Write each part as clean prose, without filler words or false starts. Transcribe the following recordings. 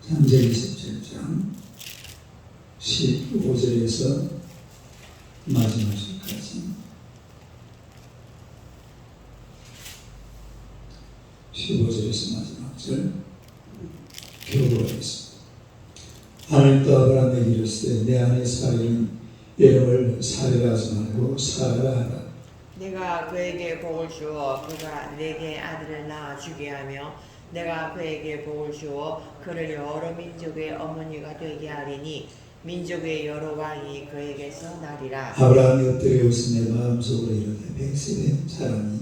창세기 17장 15절에서 마지막 절까지 15절에서 마지막 절 교도하겠습니다. 하나님도 아브라함에게 이르시되 내 아내 사라는 이름을 사라라 하지 말고 사라라 하라. 내가 그에게 복을 주어 그가 내게 아들을 낳아 주게 하며 내가 그에게 복을 주어 그를 여러 민족의 어머니가 되게 하리니 민족의 여러 왕이 그에게서 나리라. 아브라함이 엎드려 웃으며 마음속으로 이르되 백세된 사람이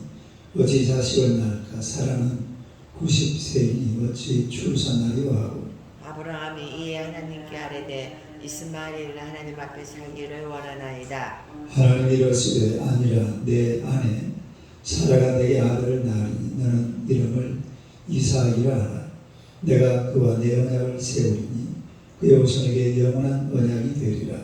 어찌 자식을 낳을까? 사라는 90세이니 어찌 출산하리요 하고 아브라함이 이에 하나님께 아뢰되 이스마엘을 하나님 앞에 살기를 원하나이다. 하나님이 이르시되 아니라 내 아내 사라가 내게 아들을 낳으니 너는 이름을 이삭이라 하라. 내가 그와 내 언약을 세우리니 그의 후손에게 영원한 언약이 되리라.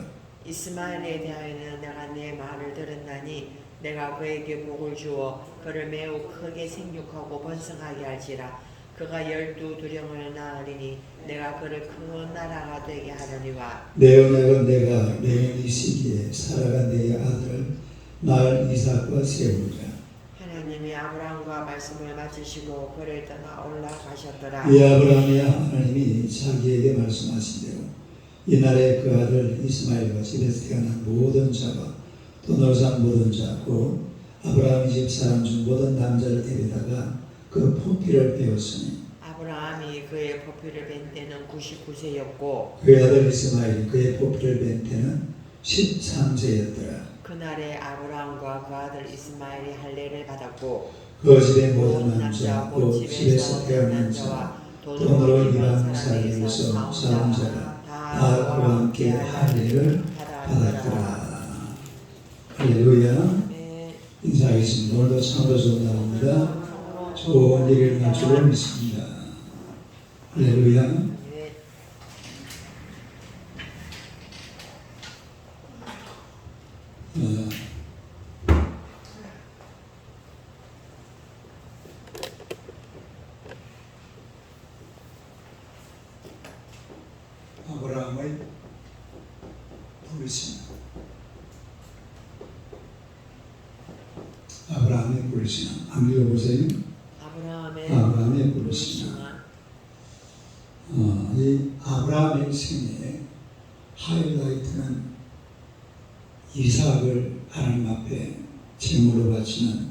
이스마엘에 대하여는 내가 내 말을 들었나니 내가 그에게 복을 주어 그를 매우 크게 생육하고 번성하게 할지라. 그가 12두령을 낳으리니 내가 그를 큰 나라가 되게 하려니와. 내 언약은 내가 내년 이 시기에 사라가 내게 아들을 낳을 이삭과 세우리라. 하나님이 아브라함과 말씀을 마치시고 그를 떠나 올라가셨더라. 이 아브라함이야 하나님이 자기에게 말씀하신 대로 이날에 그 아들 이스마엘과 집에서 태어난 모든 자와 또 노산 모든 자 곧 아브라함의 집 사람 중 모든 남자를 데려다가 그 포피를 베었으니 아브라함이 그의 포피를 벤 때는 99세였고 그의 아들 이스마엘이 그의 포피를 벤 때는 13세였더라. 그날에 아브라함과 그 아들 이스마엘이 할례를 받았고 그 집의 모든 남자 곧 집에서 태어난 자 돈으로 일한 사람에게서 사는 자가 다 그와 함께 할례를 받았더라. 할렐루야. 네. 인사하겠습니다. 오늘도 참으로 좋은 날입니다. 좋은 일을 날 줄을 믿습니다. 할렐루야. 네. 아브라함의 불신앙. 아브라함의 불신앙. 한번 읽어보세요. 아브라함의 불신앙. 이 아브라함의 생애 하이라이트는 이삭을 하나님 앞에 제물로 바치는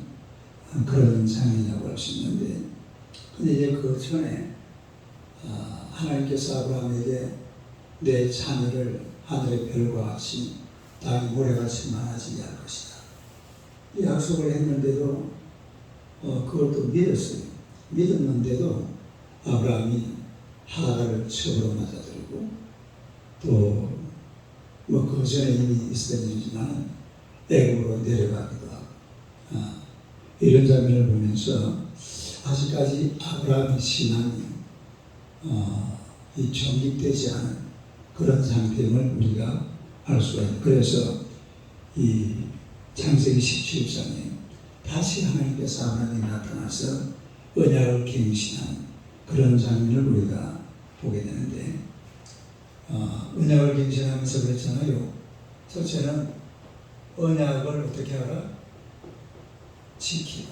그런 장면이라고 할 수 있는데, 근데 이제 그 전에 하나님께서 아브라함에게 내 자녀를 하늘의 별과 같이 땅의 모래같이 많아지게 할 것이다. 이 약속을 했는데도 그걸 또 믿었어요. 믿었는데도 아브라함이 하가를 첩으로 맞아들고 또 그 전에 이미 있었던 일이지만 애굽으로 내려가기도 하고 이런 장면을 보면서 아직까지 아브라함의 신앙이 이 정립되지 않은 그런 상태임을 우리가 알 수가 있어요. 그래서 이 창세기 17장에 다시 하나님께서 아브라함에 나타나서 언약을 갱신하는 그런 장면을 우리가 보게 되는데, 언약을 갱신하면서 그랬잖아요. 첫째는 언약을 어떻게 하라? 지키라.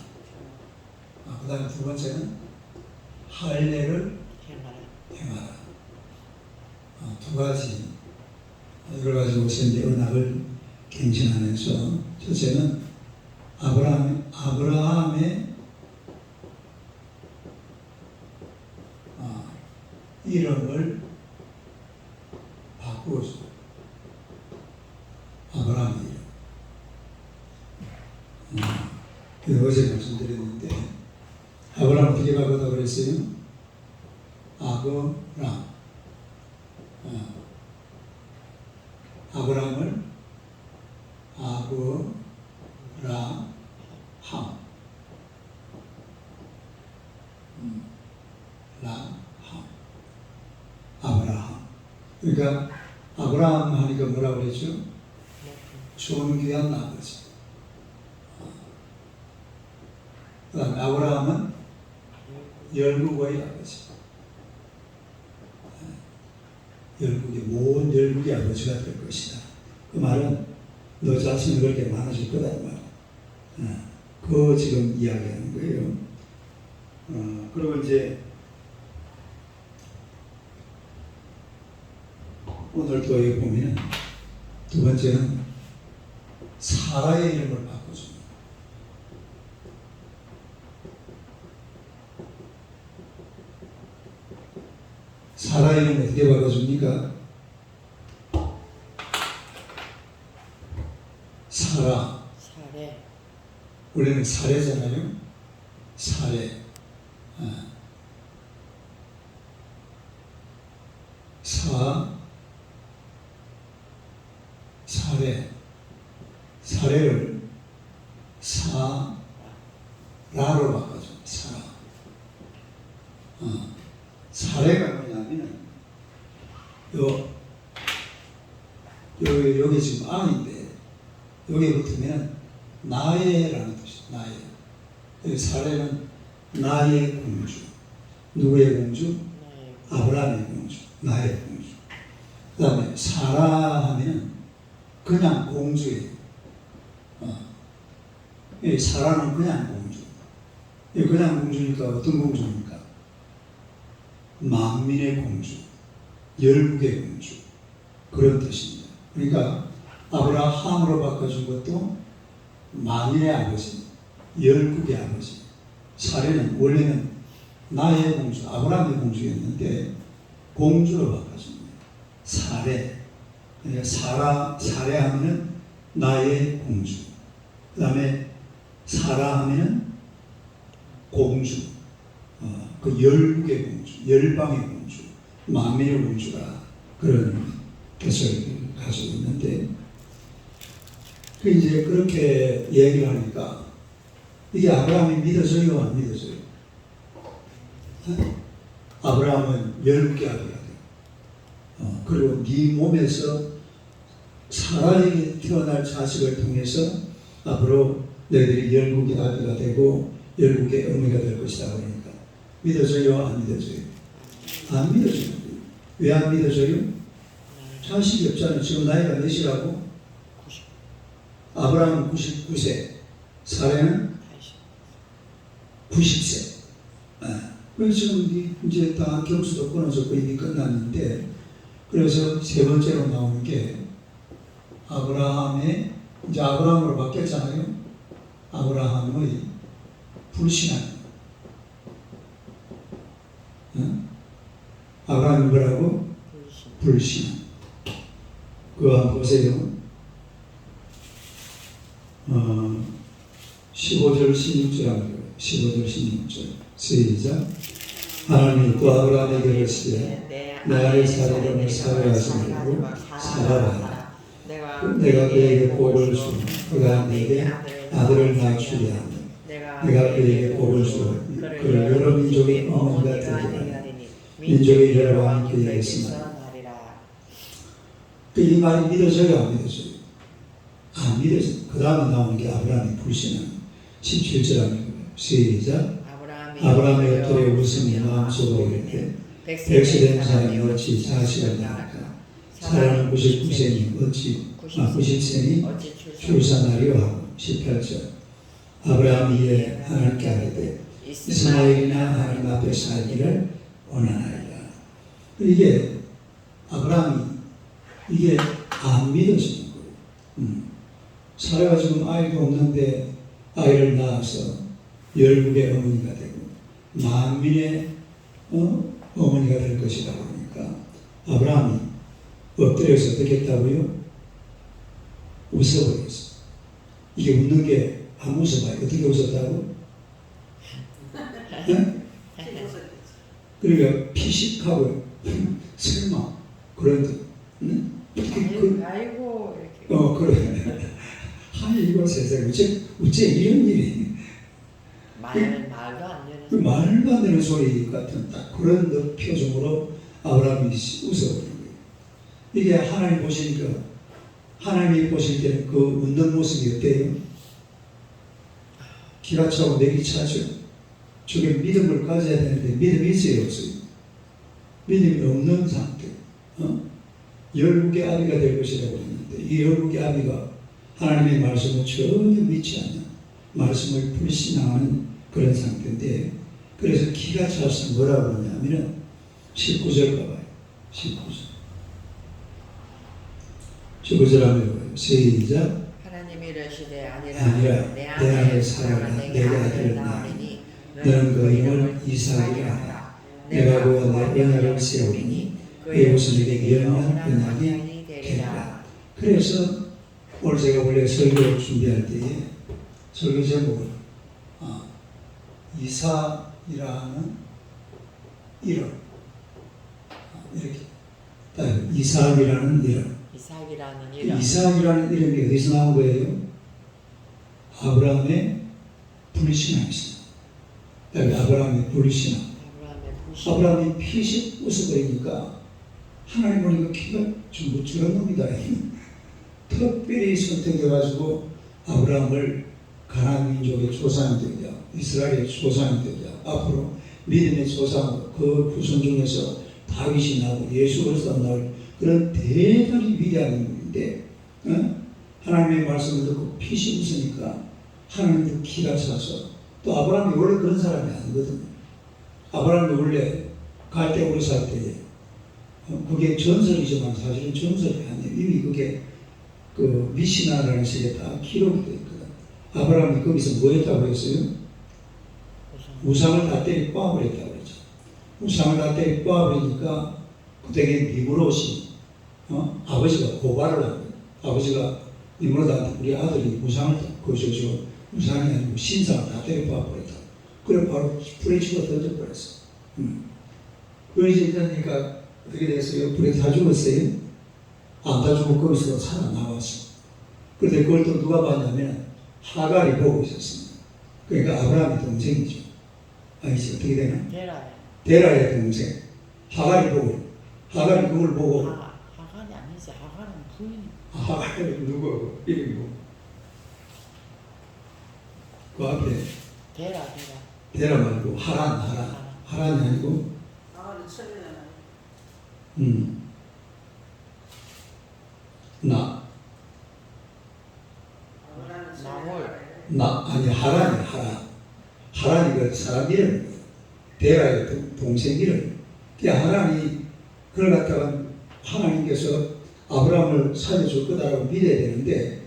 그 다음에 두 번째는 할례를 행하라. 두 가지 이걸 가지고 이제 언약을 갱신하면서 첫째는 아브라함의 이름을 바꾸어줘. 아브라함의 이름. 어제 말씀드렸는데 아브라함 어떻게 바꾸다고 그랬어요? 아브라함을 아브라함. 아브라함. 그러니까 아브라함 하니까 뭐라고 그랬죠? 존귀한 아버지. 그다음에 아브라함은 열국의 아버지. 열국의 아버지가 될 것이다. 그 말은 너 자신이 그렇게 많아질 거다 이 말. 그거 지금 이야기하는 거예요. 그리고 이제 오늘 또 여기 보면 두 번째는 사라의 이름을 바꿔줍니다. 사라의 이름 어떻게 바꿔줍니까? 사라. 사례. 원래는 사례잖아요. 사례. 사례. 사례를 사라로 바꿔줘. 사라. 사례가 뭐냐면 여기 지금 안인데 여기 붙으면 나의라는 뜻이에요. 나의. 여기 사례는 나의 공주. 누구의 공주? 아브라함의 공주. 나의 공주. 그 다음에 사라 하면 그냥 공주예요. 이 사라는 그냥 공주. 이 그냥 공주니까 어떤 공주입니까? 만민의 공주, 열국의 공주, 그런 뜻입니다. 그러니까 아브라함으로 바꿔준 것도 만민의 아버지, 열국의 아버지. 사례는 원래는 나의 공주, 아브라함의 공주였는데 공주로 바꿔줍니다. 사례. 그러니까 사례하면은 나의 공주. 그 다음에 사라 하면은 공주. 그 열국의 공주, 열방의 공주, 만민의 공주가 그런 뜻을 가지고 있는데, 그 이제 그렇게 얘기를 하니까 이게 아브라함이 믿어져요, 안 믿어져요? 아브라함은 열국의 아들이야. 그리고 네 몸에서 사라에게 태어날 자식을 통해서 앞으로 너희들이 열국의 아들가 되고 열국의 어머니가 될 것이다. 그러니까 믿어져요? 안 믿어져요? 안 믿어져요. 왜 안 믿어져요? 자식이 없잖아요. 지금 나이가 몇이라고? 아브라함은 99세, 사례는 90세. 그래서 지금 이제 다 경수도 끊어졌고 이미 끝났는데, 그래서 세 번째로 나오는 게 아브라함의, 이제 아브라함으로 바뀌었잖아요. 아브라함의 불신앙. 아브라함이 뭐라고? 불신앙. 그거 한번 보세요. 15절 16절 15절 16절 시작. 하나님이 또 아브라함에게 이르시되 내 아들 사례를 사례하지 말고 살아라. 내가 그에게 복을 주어 그가 내게 아들을 낳으리라. 내가 그에게 복을 주어 그를 여러 민족의 어머니가 되게 하리라. 민족의 여러 왕이 그에게 있으나. 이 말이 믿어져요, 안 믿어져요? 안 믿어져요. 그 다음에 나오는 게 아브라함의 불신앙. 17절 하는 거예요. 시작. 아브라함의 엎드려 웃음이 마음속으로 이르되 백세된 사람이 어찌 자식을 낳을까? 사람은 99세니 어찌 90세니 출산하리요 하고. 18절. 아브라함이 이에 하나님께 아뢰되 이스마엘이나 하나님 앞에 살기를 원하나이다. 이게 아브라함이 이게 안 믿어지는 거예요. 사례가 지금 아이도 없는데 아이를 낳아서 열국의 어머니가 되고 만민의 어머니가 될 것이다 그러니까 아브라함이 엎드려서 어떻게 했다고요? 웃어버렸어. 이게 웃는 게 안 웃어봐요. 어떻게 웃었다고? 네? 그러니까 피식하고 설마 그런 듯. 응? 아이고 이렇게. 그래. 아이고 세상에 어째 이런 일이. 말도 안 되는. 말도 안 되는 소리 같은 딱 그런 표정으로 아브라함이 웃어버린 거예요. 이게 하나님 보시니까 하나님이 보실 때는 그 웃는 모습이 어때요? 기가 차고 맥이 차죠. 저게 믿음을 가져야 되는데 믿음이 있어요, 없어요? 믿음이 없는 상태. 열국의 아비가 될 것이라고 했는데 이 열국의 아비가 하나님의 말씀을 전혀 믿지 않는 말씀을 불신앙하는 그런 상태인데 그래서 기가 차서 뭐라고 그러냐면은 19절 봐봐요. 19절 하면 뭐예요? 시작. 하나님이 이르시되 아니라 아니라 내 안에 살아라 내게 아들을 낳으리니 너는 그 이름을 이삭이라 하라. 내가 그와 내 언약을 세우리니 그의 후손에게 영원 언약이 되리라. 그래서 오늘 제가 원래 설교 준비할 때에 설교 제목을 이삭이라는 이름 이렇게 이삭이라는 이름. 이삭이라는 그 이름. 이삭이라는 이름이 어디서 나온 거예요? 아브라함의 불신앙이었어요. 아브라함의 불신앙. 아브라함이 피식 웃어버리니까 하나님 보니까 키가 전부 저런 놈이다. 특별히 선택해가지고 아브라함을 가나안 민족의 조상이 되자, 이스라엘의 조상이 되자, 앞으로 믿음의 조상, 그 후손 중에서 다윗이 나오고 예수 그리스도가 나올 그런 대단히 위대한 인물인데 하나님의 말씀을 듣고 피식 웃으니까 하나님도 기가 차서 또 아브라함이 원래 그런 사람이 아니거든요. 아브라함이 원래 갈대우르 살 때에 그게 전설이지만 사실은 전설이 아니에요. 이미 그게 그 미시나라는 책에 다 기록이 되어 있거든. 아브라함이 거기서 뭐 했다고 했어요? 우상을 다 때리 꽈버렸다고 그랬죠. 우상을 다 때리 꽈버리니까 그때 니므롯이 아버지가 고발을 한 거예요. 아버지가 니므롯한테 우리 아들이 우상을 우상이 아니고 신상을 다 때려 꽈버렸다. 그래 바로 불에 치고 던져버렸어. 불에 치니까 어떻게 됐어요? 불에 다 죽었어요? 안 다 죽고 거기서 살아나왔어. 그런데 그걸 또 누가 봤냐면 하갈이 보고 있었습니다. 그러니까 아브라함의 동생이죠. 아니지 어떻게 되나? 데라의 동생. 하갈이 그걸 보고 하갈이 아니지. 하갈은 부인. 하갈이 누구? 이름이 뭐? 그 앞에 데라 말고 하란이 아니고 하란이 그 사람 이름이에요. 데라의 동생 이름. 하란이 그걸 갖다가 하나님께서 아브라함을 살려줄 거다라고 믿어야 되는데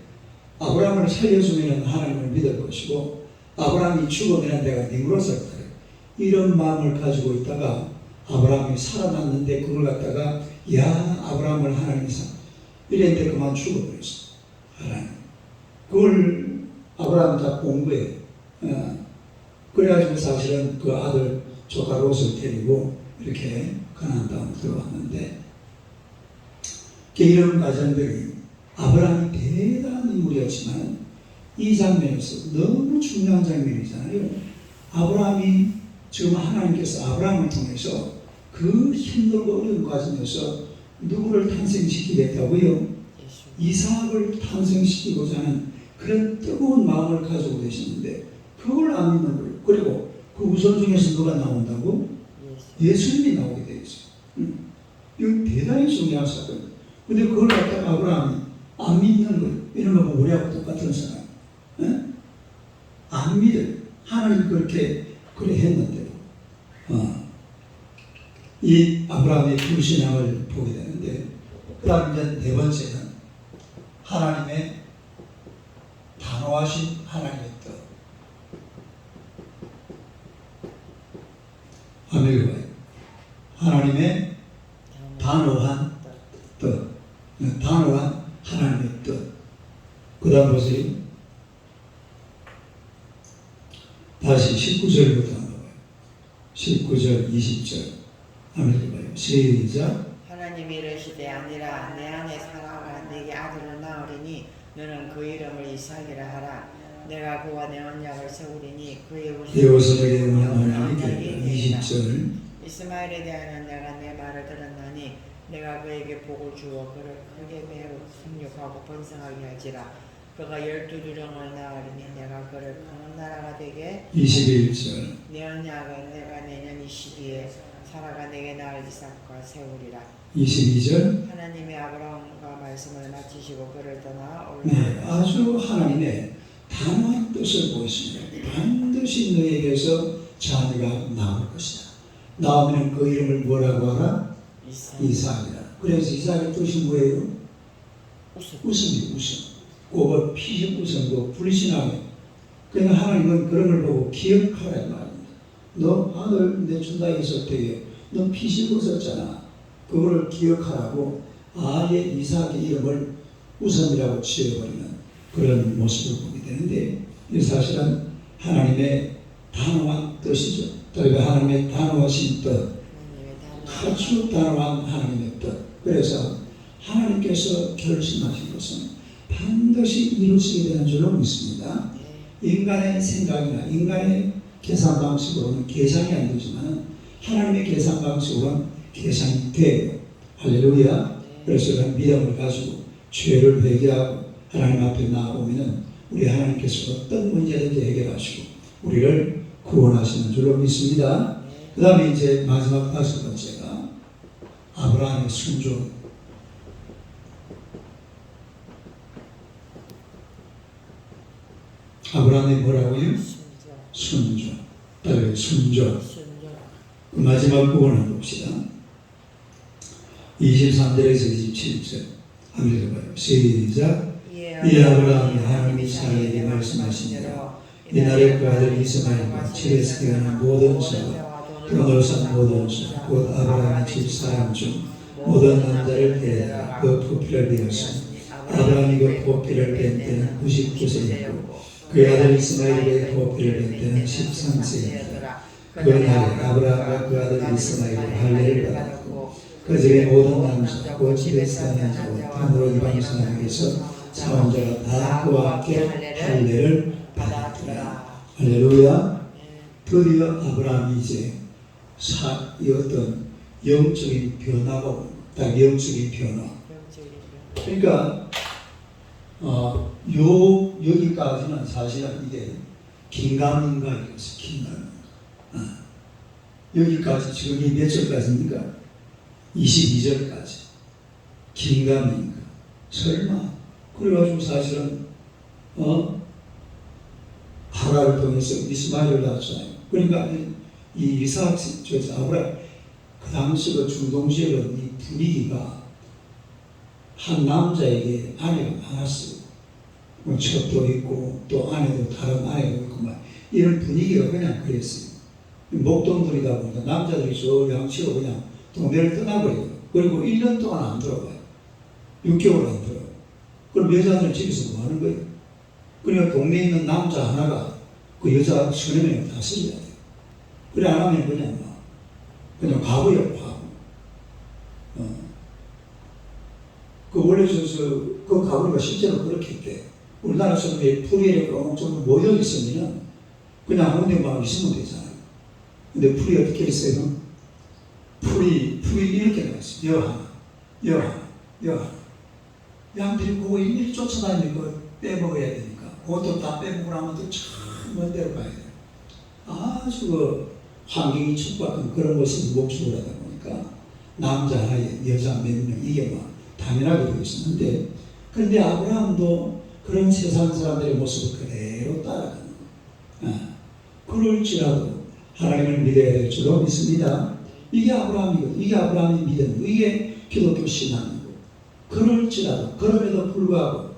아브라함을 살려주면 하나님을 믿을 것이고 아브라함이 죽으면 내가 니므롯을 따르 이런 마음을 가지고 있다가 아브라함이 살아났는데 그걸 갖다가 아브라함을 하나님이 이랬는데 그만 죽어버렸어. 하나님. 그걸 아브라함이 다 본 거예요. 그래가지고 사실은 그 아들 조카 롯을 데리고 이렇게 가나안 땅으로 들어왔는데 이런 과정들이 아브라함이 대단한 인물이었지만 이 장면에서 너무 중요한 장면이잖아요. 아브라함이 지금 하나님께서 아브라함을 통해서 그 힘들고 어려운 과정에서 누구를 탄생시키겠다고요? 이삭을 탄생시키고자 하는 그런 뜨거운 마음을 가지고 계시는데 그걸 안 믿는 거예요. 그리고 그 우선 중에서 누가 나온다고? 예수님이 나오게 되어 있어요. 이건 대단히 중요한 사건이에요. 근데 그걸 갖다가 아브라함이 안 믿는 거예요. 이런 거 보면 우리하고 똑같은 사람. 안 믿어요. 하나님 그렇게 그래 했는데도. 이 아브라함의 불신앙을 보게 되는데 그 다음 이제 네 번째는 하나님의 단호하신 하나님의 뜻. 아멘. 하나님의 단호한 뜻. 단호한 하나님의 뜻. 그 다음 보세요. 다시 19절부터 한번 봐요. 19절, 20절. 아멘. 봐요. 시작. 하나님이 이르시되 아니라 내 안에 살아가 내게 아들을 낳으리니 너는 그 이름을 이삭이라 하라. 내가 그와 내 언약을 세우리니 그의 후손에게 영원한 언약이 되리라. 20절. 이스마엘에 대하여는 내가 내 말을 들었나니 내가 그에게 복을 주어 그를 크게 매우 생육하고 번성하게 하지라. 그가 12두령을 낳으리니 내가 그를 큰 나라가 되게 21절. 내 언약은 내가 내년 이 시기에 사라가 내게 낳을 이삭과 세우리라. 22절. 하나님의 아브라함과 말씀을 마치시고 그를 떠나 네, 아주 하나님의 단호한 뜻을 보였습니다. 반드시 너에게서 자녀가 나올 것이다. 나오면 그 이름을 뭐라고 하라? 이삭이라. 그래서 이삭의 뜻이 뭐예요? 웃음이 웃음. 그거 피식 웃음도 불신하게. 그러니까 하나님은 그런 걸 보고 기억하라 이 말입니다. 너 아들 내준다 했을 때에 너 피식 웃었잖아. 그거를 기억하라고 아예 이삭의 이름을 웃음이라고 지어버리는 그런 모습을 보게 되는데 이 사실은 하나님의 단호한 뜻이죠. 그러니까 하나님의 단호하신 뜻, 아주 단호한 하나님의 뜻. 그래서 하나님께서 결심하신 것은 반드시 이루어지게 되는 줄로 믿습니다. 인간의 생각이나 인간의 계산 방식으로는 계산이 안 되지만 하나님의 계산 방식으로는 계산이 돼요. 할렐루야. 그래서 그런 믿음을 가지고 죄를 회개하고 하나님 앞에 나아오면 우리 하나님께서 어떤 문제든지 해결하시고 우리를 구원하시는 줄로 믿습니다. 그 다음에 이제 마지막 5번째가 아브라함의 순종. 아브라함이 뭐라고요? 순종. 순종. 마지막 부분을 봅시다. 23절에서 27절 한번 읽어봐요. 시작. 이 아브라함이 하나님 이스라엘에게 말씀하시니라. 이날에 그 아들 이스마엘과 집에서 태어난 모든 자와 그노산 모든 자, 곧 아브라함의 집 사람 중 모든 남자를 데려다 그 부피를 베었으니 아브라함이 그 부피를 뺀 때는 99세였고 그 아들 이스마엘의 부피를 뺀 때는 13세였더라. 그 날에 아브라함과 그 아들 이스마엘이 할례를 받았고 그 집의 모든 남자, 그 집에 사는 자와 탐으로 이방 사람에게서 사원자가 다 그와 함께 할례를 받았더라. 할렐루야. 드디어 아브라함이 이제 이 어떤 영적인 변화가 옵니다. 딱 영적인 변화. 그러니까 여기까지는 사실은 이게 긴가민가였어요. 긴가민가. 여기까지 지금 이 몇 절까지입니까? 22절까지. 긴가민가. 설마. 그래가지고 사실은 하라를 통해서 이스마엘을 낳았잖아요. 그러니까 이 이삭, 아브라함 그 당시 그 중동 지역은 이 분위기가 한 남자에게 아내가 많았어요. 뭐 첩도 있고 또 아내도 다른 아내도 있고 막 이런 분위기가 그냥 그랬어요. 목동들이다 보니까 남자들이 저 양치로 그냥 동네를 떠나버려요. 그리고 1년 동안 안 들어가요. 6개월 안 들어가요. 그럼 여자들은 집에서 뭐 하는 거예요? 그러니까 동네에 있는 남자 하나가 그 여자 10명을 다스려야 돼요. 그래 안 하면 그냥 바보예요, 바보. 그 원래 그 가보니까 실제로 그렇게 했대. 우리나라에서 풀이에 좀 모여 있으면 그냥 아무 데만 있으면 되잖아요. 근데 풀이 어떻게 했어요? 풀이 이렇게 나왔어요. 여 하나. 양들이 그거 일일이 쫓아다니는 거 빼먹어야 되니까. 그것도 다 빼먹고 나면 또 참 먼 데로 가야 돼요. 아주 그 환경이 촉박한 그런 것을 목축을 하다 보니까 남자 하에 여자 몇 명 이게 뭐 당연하게 되어 있었는데 그런데 아브라함도 그런 세상 사람들의 모습을 그대로 따라가는 거예요. 그럴지라도 하나님을 믿어야 될 줄로 믿습니다. 이게 아브라함이고 이게 아브라함의 믿음이고 이게 기독교 신앙이고 그럴지라도 그럼에도 불구하고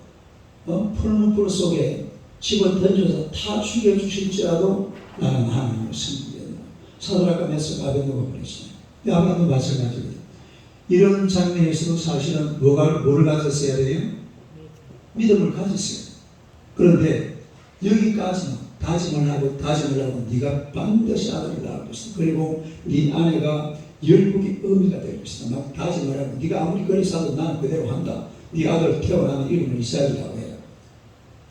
풀무불 속에 집을 던져서 다 죽여주실지라도 나는 하나님을 섬기겠다. 사드락과 메삭과 아벤노가 그랬어요. 아브라함도 마찬가지입니다. 이런 장면에서도 사실은 뭐를 가졌어야 돼요? 믿음을 가졌어요. 그런데 여기까지는 다짐을 하고 네가 반드시 아들을 낳을 것이다. 그리고 네 아내가 열국의 어미가 될 것이다. 막 다짐을 하고 네가 아무리 그리사도 나는 그대로 한다. 네 아들 태어나는 이름을 이삭이라고 해라.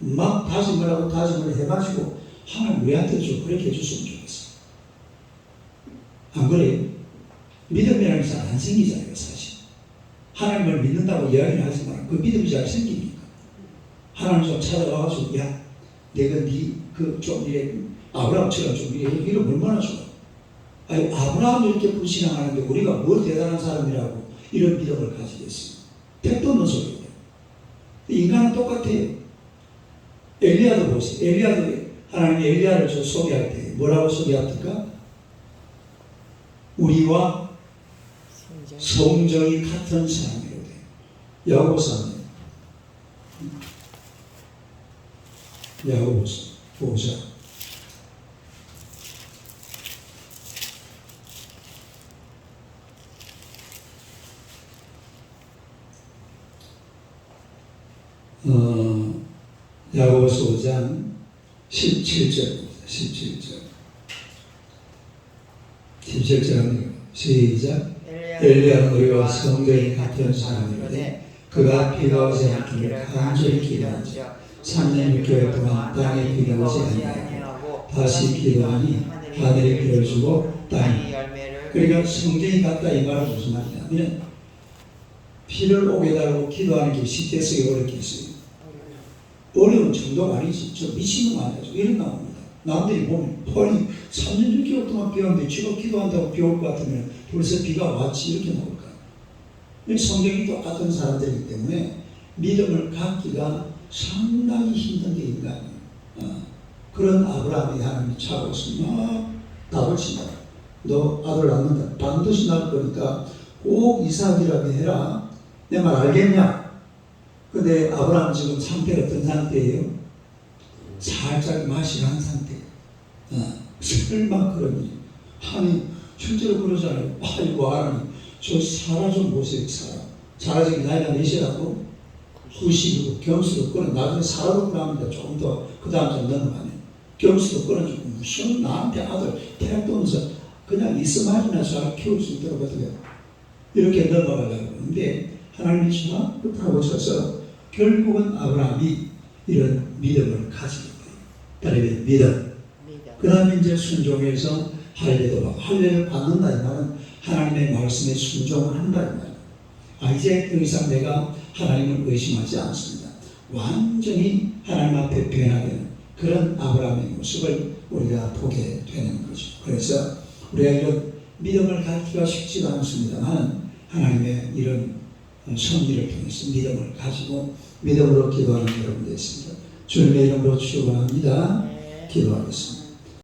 막 다짐을 하고 다짐을 해가지고 하나님 우리한테 좀 그렇게 해줬으면 좋겠어. 안 그래요? 믿음이라는 게 잘 안 생기잖아요, 사실. 하나님을 믿는다고 이야기를 하지만 그 믿음이 잘 생깁니까? 하나님 좀 찾아와가지고 내가 좀 이래 아브라함처럼 좀 이래 이러면 얼마나 좋아. 아니, 아브라함이 이렇게 불신앙하는데 우리가 뭐 대단한 사람이라고 이런 믿음을 가지겠어요? 택도 없는 소리예요. 인간은 똑같아요. 엘리야도 보세요. 엘리야도 하나님이 엘리야를 소개할 때 뭐라고 소개합니까? 우리와 성정이 같은 사람이라고 돼요. 야고보서 야고보서 5장 야고보서 5장 17절입니다. 17절 합니다. 시작. 엘리야는 우리와 성경이 같은 사람이로되 그가 비가 오지 않기를 간절히 기도하죠. 3년 6개월 동안 땅에 비가 오지 아니하고 다시 기도하니 하늘이 비를 주고 땅이 열매를. 그러니까 성경이 같다 이 말은 무슨 말이냐면 비를 오게 해달라고 기도하는 게 쉽게 쓰기 어렵겠어요. 어려운 정도가 아니지. 저 미친놈 아니죠. 이런 나옵니다. 남들이 보면 뻔히 3년 6개월 동안 비 오는데 지가 기도한다고 비 올 것 같으면 벌써 비가 왔지 이렇게 나올까. 성경이 똑같은 사람들이기 때문에 믿음을 갖기가 상당히 힘든 게 인간이에요. 그런 아브라함이 하나님이 차고서 막 답을 친다. 너 아들 낳는다. 반드시 낳을 거니까 꼭 이삭이라고 해라. 내 말 알겠냐? 근데 아브라함 지금 상태가 어떤 상태예요? 살짝 맛이 간 상태예요. 설마 그런 일. 아니 실제로 그러잖아요. 아이고 하나님 저 사라 좀 보세요. 사라 지금 나이가 몇이라고? 90이고 경수도 끊어. 나중에 사라도 끊어합니다. 조금 더 그 다음 좀 넘어가면 경수도 끊어주고 무슨 나한테 아들 태양도 오면서 그냥 이스마엘이나 잘 키울 수 있도록 어떻게 이렇게 넘어가려고 하는데 하나님이 자꾸 타고쳐서 결국은 아브라함이 이런 믿음을 가지게 돼요. 따르면 믿음. 그 다음에 이제 순종해서 할례를 받는다 이 말은 하나님의 말씀에 순종을 한다 이 말이에요. 이제 더 이상 내가 하나님을 의심하지 않습니다. 완전히 하나님 앞에 변화되는 그런 아브라함의 모습을 우리가 보게 되는 거죠. 그래서 우리가 이런 믿음을 갖기가 쉽지가 않습니다만 하나님의 이런 섭리를 통해서 믿음을 가지고 믿음으로 기도하는 여러분들 있습니다. 주님의 이름으로 축원합니다. 기도하겠습니다.